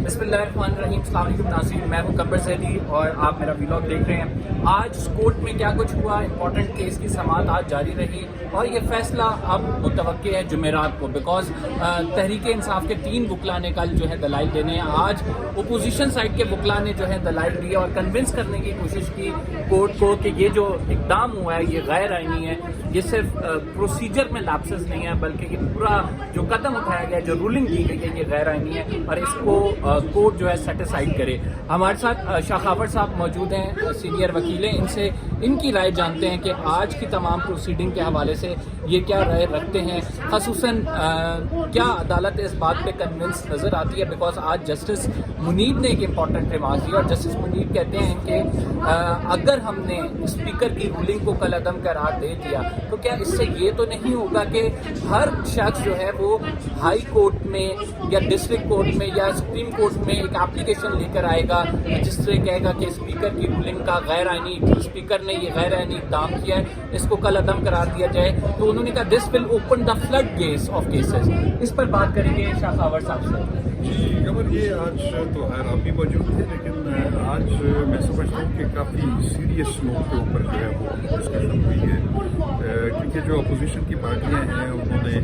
بسم اللہ الرحمن الرحیم. السلام علیکم ناظرین, میں ہوں قبر ذیلی اور آپ میرا ویلاگ دیکھ رہے ہیں. آج کورٹ میں کیا کچھ ہوا, امپورٹنٹ کیس کی سماعت آج جاری رہی اور یہ فیصلہ اب متوقع ہے جمعرات کو, بیکاز تحریک انصاف کے 3 وکلا نے کل جو ہے دلائل دینے ہیں. آج اپوزیشن سائڈ کے وکلا نے جو ہے دلائل دیے اور کنونس کرنے کی کوشش کی کورٹ کو کہ یہ جو اقدام ہوا ہے یہ غیر آئینی ہے, یہ صرف پروسیجر میں لیپسز نہیں ہے بلکہ یہ پورا جو قدم اٹھایا گیا, جو رولنگ دی گئی ہے, یہ غیر آئینی ہے اور اس کو کورٹ جو ہے سیٹسفائڈ کرے. ہمارے ساتھ شاخاور صاحب موجود ہیں, سینئر وکیل ہیں, ان سے ان کی رائے جانتے ہیں کہ آج کی تمام پروسیڈنگ کے حوالے سے یہ کیا رائے رکھتے ہیں, خصوصاً کیا عدالت اس بات پہ کنونس نظر آتی ہے, بیکاز آج جسٹس منیب نے ایک امپورٹنٹ ریمارک دی اور جسٹس منیب کہتے ہیں کہ اگر ہم نے اسپیکر کی رولنگ کو کل عدم قرار دے دیا تو کیا اس سے یہ تو نہیں ہوگا کہ ہر شخص جو ہے وہ ہائی کورٹ میں یا ڈسٹرکٹ کورٹ میں یا سپریم کورٹ میں ایک اپلیکیشن لے کر آئے گا جس سے کہے گا کہ اسپیکر کی رولنگ کا غیر آئینی, اسپیکر نے یہ غیر آئینی اقدام کیا ہے, اس کو کل عدم قرار دیا جائے. تو انہوں نے کہا this will open the flood gates of cases. اس پر بات کریں گے شاخاور صاحب سے. جی قمر, یہ آج تو خیر آپ بھی موجود تھے, لیکن آج میں سمجھتا ہوں کہ کافی سیریس نوٹ کے اوپر جو ہے وہ ڈسکشن ہوئی ہے, کیونکہ جو اپوزیشن کی پارٹیاں ہیں انہوں نے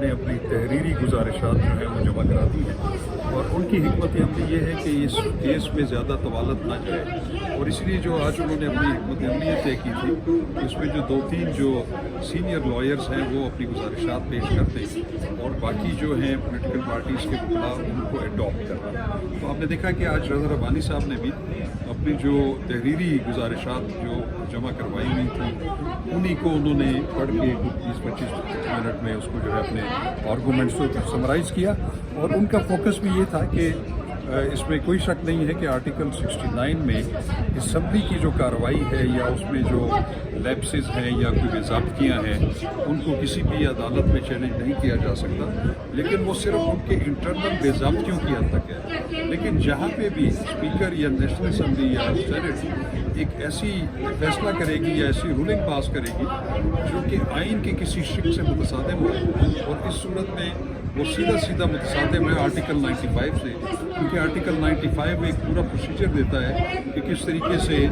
اپنی تحریری گزارشات جو ہیں وہ جمع کرا دی ہیں اور ان کی حکمت عملی یہ ہے کہ اس کیس میں زیادہ طوالت نہ جائے, اور اس لیے جو آج انہوں نے اپنی حکمت عملی یہ طے کی تھی اس میں جو 2-3 جو سینئر لائرز ہیں وہ اپنی گزارشات پیش کرتے ہیں اور باقی جو ہیں پولیٹیکل پارٹیز کے خلاف ان کو اڈاپٹ کرنا. تو آپ نے دیکھا کہ آج رضا ربانی صاحب نے بھی اپنی جو تحریری گزارشات جو جمع کروائی ہوئی تھیں انہی کو انہوں نے پڑھ کے 20-25 منٹ میں اس کو جو ہے اپنے آرگومنٹس کو سمرائز کیا, اور ان کا فوکس بھی یہ تھا کہ اس میں کوئی شک نہیں ہے کہ آرٹیکل 69 میں اسمبلی کی جو کارروائی ہے یا اس میں جو لیپسز ہیں یا کوئی بے ضابطگیاں ہیں ان کو کسی بھی عدالت میں چیلنج نہیں کیا جا سکتا, لیکن وہ صرف ان کے انٹرنل بے ضابطگیوں کی حد تک ہے. لیکن جہاں پہ بھی اسپیکر یا نیشنل اسمبلی یا سینٹ ایک ایسی فیصلہ کرے گی یا ایسی رولنگ پاس کرے گی جو کہ آئین کے کسی شق سے متصادم ہو, اور اس صورت میں وہ سیدھا متصادم ہے آرٹیکل 95 سے, کیونکہ آرٹیکل 95 ایک پورا پروسیجر دیتا ہے کہ کس طریقے سے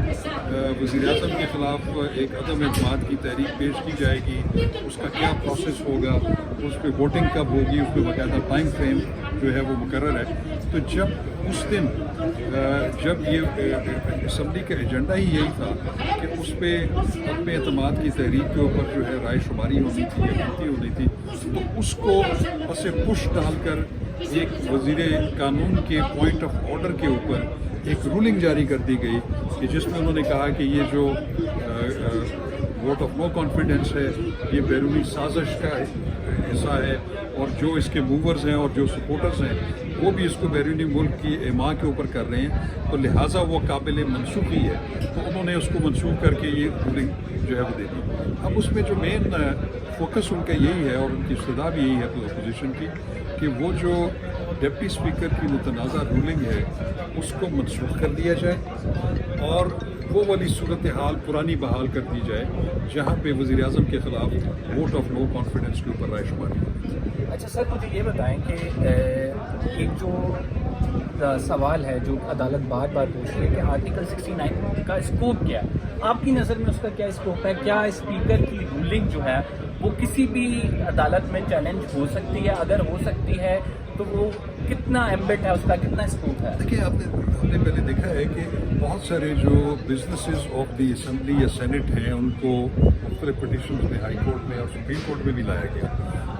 وزیر اعظم کے خلاف ایک عدم اعتماد کی تحریک پیش کی جائے گی, اس کا کیا پروسیس ہوگا, اس پہ ووٹنگ کب ہوگی, اس پہ باقاعدہ ٹائم فریم جو ہے وہ مقرر ہے. تو جب اس دن جب یہ اسمبلی کا ایجنڈا ہی یہی تھا کہ اس پہ عدم اعتماد کی تحریک کے اوپر جو ہے رائے شماری ہونی تھی یا گنتی ہونی تھی, تو اس کو پس پش ڈال کر ایک وزیر قانون کے پوائنٹ آف آرڈر کے اوپر ایک رولنگ جاری کر دی گئی کہ جس میں انہوں نے کہا کہ یہ جو ووٹ آف نو کانفیڈنس ہے یہ بیرونی سازش کا حصہ ہے, اور جو اس کے موورز ہیں اور جو سپورٹرز ہیں وہ بھی اس کو بیرونی ملک کی ایما کے اوپر کر رہے ہیں, تو لہٰذا وہ قابل منسوخی ہے. تو انہوں نے اس کو منسوخ کر کے یہ رولنگ جو ہے وہ دے دی. اب اس میں جو مین فوکس ان کا یہی ہے اور ان کی ابتدا بھی یہی ہے اپوزیشن کی کہ وہ جو ڈپٹی اسپیکر کی متنازع رولنگ ہے اس کو منسوخ کر دیا جائے اور وہ والی صورتحال پرانی بحال کر دی جائے جہاں پہ وزیر اعظم کے خلاف ووٹ آف نو کانفیڈنس کے اوپر رائے شماری ہوتی ہے. اچھا سر, مجھے یہ بتائیں کہ ایک جو سوال ہے جو عدالت بار بار پوچھ رہی ہے کہ آرٹیکل 69 کا اسکوپ کیا ہے, آپ کی نظر میں اس کا کیا اسکوپ ہے, کیا اسپیکر کی رولنگ جو ہے وہ کسی بھی عدالت میں چیلنج ہو سکتی ہے, اگر ہو سکتی ہے تو وہ کتنا ایمبٹ ہے, اس کا کتنا اسکوپ ہے؟ دیکھیے آپ نے پہلے دیکھا ہے کہ بہت سارے جو بزنسز آف دی اسمبلی یا سینٹ ہیں ان کو مختلف پٹیشنز میں ہائی کورٹ میں اور سپریم کورٹ میں بھی لایا گیا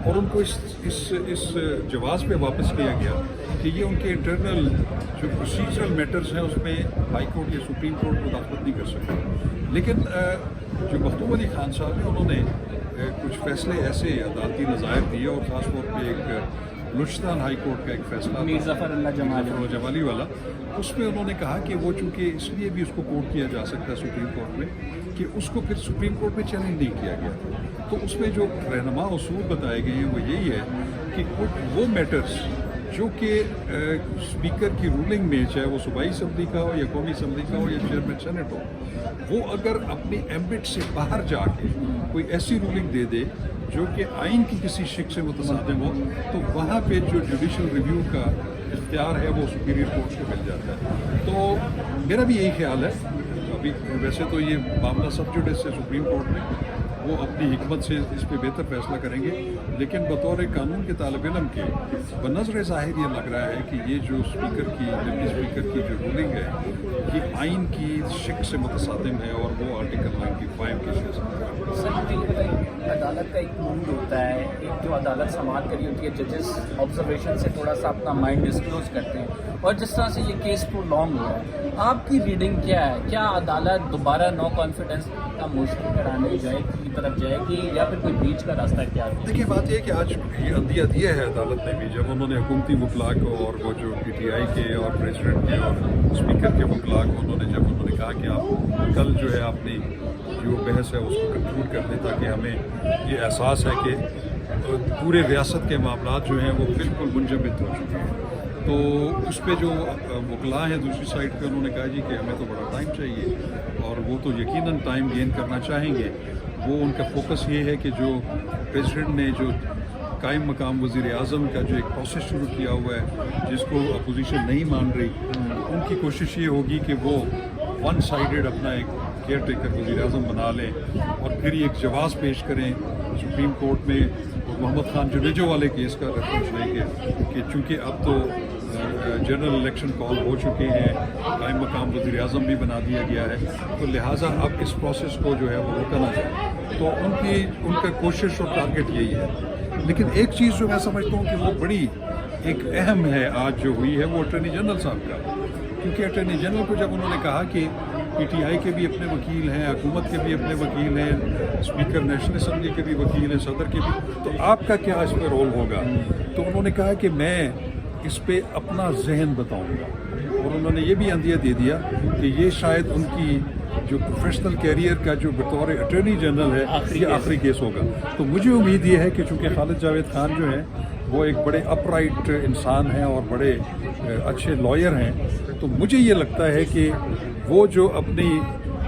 اور ان کو اس جواز پہ واپس لیا گیا کہ یہ ان کے انٹرنل جو پروسیجرل میٹرز ہیں اس میں ہائی کورٹ یا سپریم کورٹ مداخلت نہیں کر سکتے. لیکن جو مختوم علی خان صاحب ہیں انہوں نے کچھ فیصلے ایسے عدالتی نظائر دیے, اور خاص طور پہ ایک بلوچستان ہائی کورٹ کا ایک فیصلہ میر ظفر اللہ جمالی والا, اس میں انہوں نے کہا کہ وہ چونکہ اس لیے بھی اس کو کوٹ کیا جا سکتا ہے سپریم کورٹ میں کہ اس کو پھر سپریم کورٹ میں چیلنج نہیں کیا گیا. تو اس میں جو رہنما اصول بتائے گئے ہیں وہ یہی ہے کہ کچھ وہ میٹرز جو کہ اسپیکر کی رولنگ میں, چاہے وہ صوبائی اسمبلی کا ہو یا قومی اسمبلی کا ہو یا چیئرمین سینٹ ہو, وہ اگر اپنی ایمبٹ سے باہر جا کے کوئی ایسی رولنگ دے دے جو کہ آئین کی کسی شق سے متصادم ہو, تو وہاں پہ جو جوڈیشل ریویو کا इख्तियार है वो सुपीरियर कोर्ट को मिल जाता है। तो मेरा भी यही ख्याल है। अभी वैसे तो ये मामला सब जुडिस है सुप्रीम कोर्ट में, वो अपनी हिकमत से इस पर बेहतर फैसला करेंगे, लेकिन बतौर कानून के तालिब इल्म के बनज़र ज़ाहिर ये लग रहा है कि ये जो स्पीकर की डिप्टी स्पीकर की जो रूलिंग है ये आइन की शिक से मुतसादिम है और वो आर्टिकल 95 के अदालत का एक मूड होता है, एक जो अदालत समाअत करी होती है, जजेस ऑब्जर्वेशन से थोड़ा सा अपना माइंड डिस्क्लोज करते हैं, और जिस तरह से ये केस प्रोलॉन्ग हुआ है, आपकी रीडिंग क्या है? क्या अदालत दोबारा नो कॉन्फिडेंस का मोशन कराने की तरफ जाएगी या फिर कोई बीच का रास्ता क्या है? देखिए, बात यह है कि आज ये अंदिया दिया है अदालत ने भी, जब उन्होंने हुकूमती वकला को और वो जो PTI के और प्रेसिडेंट के और स्पीकर के वकला को उन्होंने कहा कि आप कल जो है अपनी जो बहस है उसको कंक्लूड कर दें, ताकि हमें ये एहसास है कि पूरे रियासत के मामला जो हैं वो बिल्कुल मुंजमद हो चुके हैं। तो उस पर जो वकला हैं दूसरी साइड पे उन्होंने कहा जी कि हमें तो बड़ा टाइम चाहिए, और वो तो यकीनन टाइम गेन करना चाहेंगे। वो उनका फोकस ये है कि जो प्रेसिडेंट ने जो कायम मकाम वज़ीर आज़म का जो एक प्रोसेस शुरू किया हुआ है जिसको अपोजिशन नहीं मान रही, उनकी कोशिश ये होगी कि वो वन साइडेड अपना एक केयर टेकर वज़ीर आज़म बना लें और फिर एक जवाब पेश करें सुप्रीम कोर्ट में मोहम्मद खान जुनेजो वाले केस का रेफरेंस लेके कि चूँकि अब तो जनरल इलेक्शन कॉल हो चुके हैं, कायम मकाम वज़ीर आज़म भी बना दिया गया है, तो लिहाजा अब इस प्रोसेस को जो है वो रोका ना जाए। तो उनका कोशिश और टारगेट यही है। लेकिन एक चीज़ जो मैं समझता हूँ कि वो बड़ी एक अहम है आज जो हुई है, वो अटॉर्नी जनरल साहब का, क्योंकि अटॉर्नी जनरल को जब उन्होंने कहा कि PTI के भी अपने वकील हैं, हुकूमत के भी अपने वकील हैं, स्पीकर नेशनल असम्बली के भी वकील हैं, सदर के भी, तो आपका क्या इस पर रोल होगा? तो उन्होंने कहा कि मैं इस पे अपना जहन बताऊंगा, और उन्होंने ये भी अंदिया दे दिया कि ये शायद उनकी जो प्रोफेशनल कैरियर का जो बतौर अटॉर्नी जनरल है ये आखिरी केस होगा। तो मुझे उम्मीद ये है कि चूँकि खालिद जावेद खान जो हैं वो एक बड़े अपराइट इंसान हैं और बड़े अच्छे लॉयर हैं, तो मुझे ये लगता है कि वो जो अपनी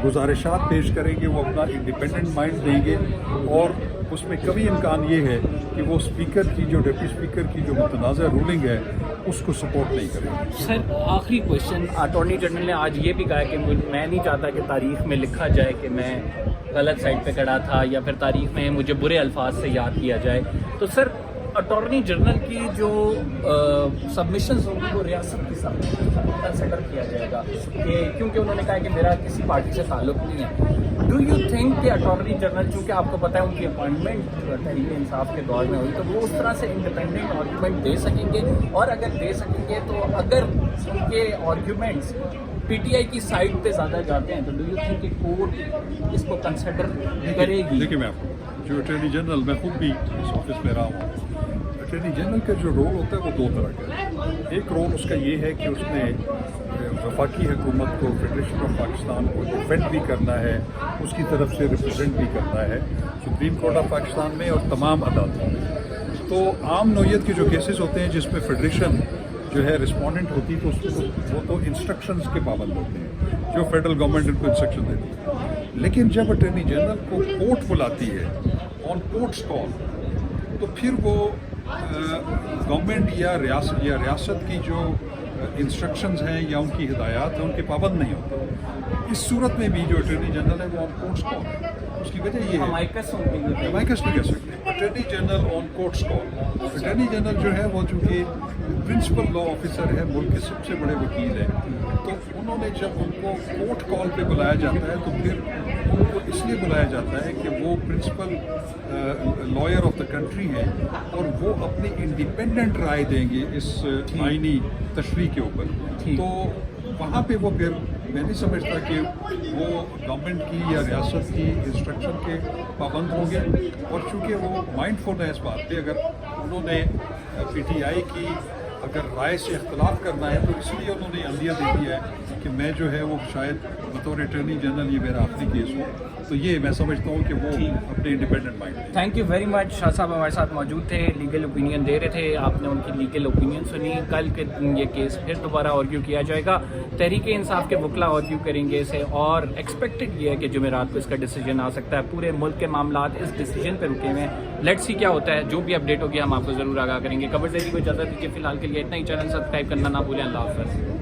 गुजारिशात पेश करेंगे वो अपना इंडिपेंडेंट माइंड देंगे, और उसमें कभी इम्कान ये है कि वो स्पीकर की जो डिप्टी स्पीकर की जो मुतनाज़ा रूलिंग है उसको सपोर्ट नहीं करेंगे। सर, आखिरी क्वेश्चन, अटॉर्नी जनरल ने आज ये भी कहा कि मैं नहीं चाहता कि तारीख में लिखा जाए कि मैं गलत साइड पे खड़ा था, या फिर तारीख में मुझे बुरे अल्फाज से याद किया जाए। तो सर, अटॉर्नी जनरल की जो सबमिशंस होंगी वो रियासत की कंसिडर किया जाएगा, कि क्योंकि उन्होंने कहा कि मेरा किसी पार्टी से ताल्लुक नहीं है। डू यू थिंक कि अटॉर्नी जनरल, चूँकि आपको पता है उनकी अपॉइंटमेंट तहरीक इंसाफ के दौर में हुई, तो वो उस तरह से इंडिपेंडेंट आर्ग्यूमेंट दे सकेंगे? और अगर दे सकेंगे तो अगर उनके आर्ग्यूमेंट्स PTI की साइड पे ज़्यादा जाते हैं तो डू यू थिंक कि कोर्ट इसको कंसिडर करेगी? देखिए, मैं आपको जो अटॉर्नी जनरल, मैं खुद भी इस ऑफिस में रहा हूँ, अटॉर्नी जनरल का जो रोल होता है वो दो तरह का है। एक रोल उसका ये है कि उसने वफाकी हुकूमत को, फेडरेशन ऑफ पाकिस्तान को डिफेंड भी करना है, उसकी तरफ से रिप्रेजेंट भी करना है सुप्रीम कोर्ट ऑफ पाकिस्तान में और तमाम अदालतों में। तो आम नौयत के जो केसेस होते हैं जिसमें फेडरेशन जो है रिस्पोंडेंट होती, तो उसको वो तो इंस्ट्रक्शंस के पाबंद होते हैं जो फेडरल गवर्नमेंट उनको इंस्ट्रक्शन देती है। लेकिन जब अटॉर्नी जनरल को कोर्ट बुलाती है ऑन कोर्ट्स कॉल, तो फिर वो गवर्नमेंट या रियासत की जो इंस्ट्रक्शंस हैं या उनकी हिदायत है उनके पाबंद नहीं होते। इस सूरत में भी जो अटॉर्नी जनरल है वो ऑन कोर्ट्स कॉल है। उसकी वजह ये है, माइकस नहीं कह सकते, attorney general on courts call. Attorney general जो है वो चूँकि प्रिंसिपल लॉ ऑफिसर है, मुल्क के सबसे बड़े वकील हैं, तो उन्होंने जब उनको कोर्ट कॉल पे बुलाया जाता है तो फिर उनको इसलिए बुलाया जाता है कि वो principal lawyer of the country हैं और वो अपनी इंडिपेंडेंट राय देंगे इस आईनी तशरीह के ऊपर। तो वहाँ पे वो फिर मैं नहीं समझता कि वो गवर्नमेंट की या रियासत की इंस्ट्रक्शन के पाबंद होंगे, और चूँकि वो माइंडफुल है इस बात पे, अगर उन्होंने PTI की अगर राय से इख्तलाफ करना है तो इसलिए उन्होंने अंदिया दे दिया है कि मैं जो है वो शायद बतौर अटॉर्नी जनरल ये मेरा आखिरी केस हो। तो ये मैं समझता हूँ कि वो अपने independent mind. Thank you very much. Shah साहब हमारे साथ मौजूद थे, लीगल ओपिनियन दे रहे थे, आपने उनकी लीगल ओपिनियन सुनी। कल के दिन ये केस फिर दोबारा आर्ग्यू किया जाएगा, तहरीक इंसाफ के वकला आर्ग्यू करेंगे इसे, और एक्सपेक्टेड ये है कि जुमेरात को इसका डिसीजन आ सकता है। पूरे मुल्क के मामला इस डिसीजन पर रुके हुए हैं। लेट्स सी क्या होता है, जो भी अपडेट होगी हम आपको ज़रूर आगाह करेंगे। खबर से को इजाज़त दीजिए फिलहाल के लिए। لیے اتنا ہی. چینل سبسکرائب کرنا نہ بھولیں. اللہ حافظ.